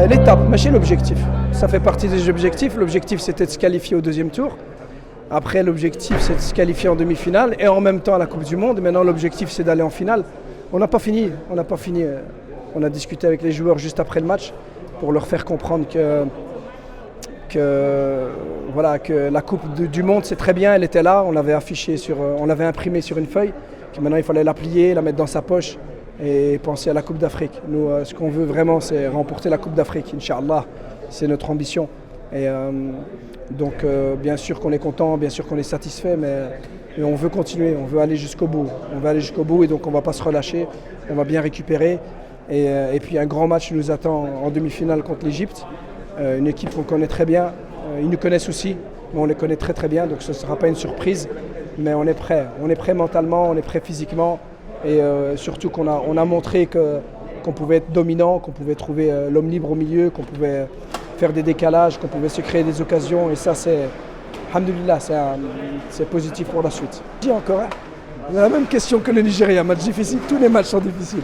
L'étape, mais c'est l'objectif. Ça fait partie des objectifs. L'objectif, c'était de se qualifier au deuxième tour. Après, l'objectif, c'est de se qualifier en demi-finale et en même temps à la Coupe du Monde. Maintenant, l'objectif, c'est d'aller en finale. On n'a pas fini. On n'a pas fini. On a discuté avec les joueurs juste après le match pour leur faire comprendre voilà, que la Coupe du Monde, c'est très bien. Elle était là. On l'avait affichée on l'avait imprimée sur une feuille. Maintenant, il fallait la plier, la mettre dans sa poche et penser à la Coupe d'Afrique. Nous, ce qu'on veut vraiment, c'est remporter la Coupe d'Afrique, Inch'Allah. C'est notre ambition. Et donc, bien sûr qu'on est content, bien sûr qu'on est satisfait, mais on veut continuer, on veut aller jusqu'au bout. On veut aller jusqu'au bout et donc on ne va pas se relâcher, on va bien récupérer. Et puis un grand match nous attend en demi-finale contre l'Égypte. Une équipe qu'on connaît très bien. Ils nous connaissent aussi, mais on les connaît très très bien, donc ce ne sera pas une surprise. Mais on est prêt. On est prêt mentalement, on est prêt physiquement. Et surtout qu'on a montré qu'on pouvait être dominant, qu'on pouvait trouver l'homme libre au milieu, qu'on pouvait faire des décalages, qu'on pouvait se créer des occasions. Et ça, c'est, alhamdoulilah, c'est positif pour la suite. Je dis encore, on a la même question que le Nigeria, match difficile, tous les matchs sont difficiles.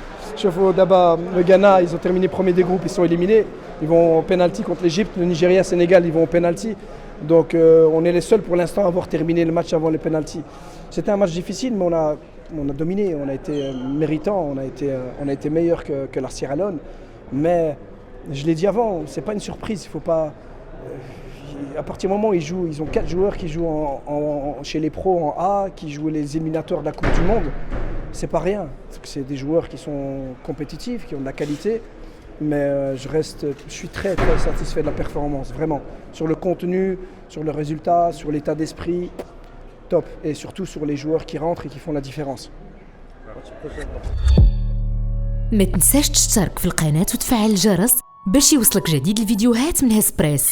D'abord, le Ghana, ils ont terminé premier des groupes, ils sont éliminés. Ils vont au penalty contre l'Égypte. Le Nigeria, Sénégal, ils vont au penalty. Donc on est les seuls pour l'instant à avoir terminé le match avant les penalty. C'était un match difficile, mais on a dominé, on a été méritant, on a été meilleur que la Sierra Leone. Mais je l'ai dit avant, c'est pas une surprise. Il faut pas. À partir du moment où ils ont 4 joueurs qui jouent chez les pros en A, qui jouent les éliminateurs de la Coupe du Monde. C'est pas rien. C'est des joueurs qui sont compétitifs, qui ont de la qualité. Mais je suis très très satisfait de la performance, vraiment. Sur le contenu, sur le résultat, sur l'état d'esprit, top. Et surtout sur les joueurs qui rentrent et qui font la différence. ما تنساش تشترك في القناة وتفعل الجرس باش يوصلك جديد الفيديوهات من هسبريس.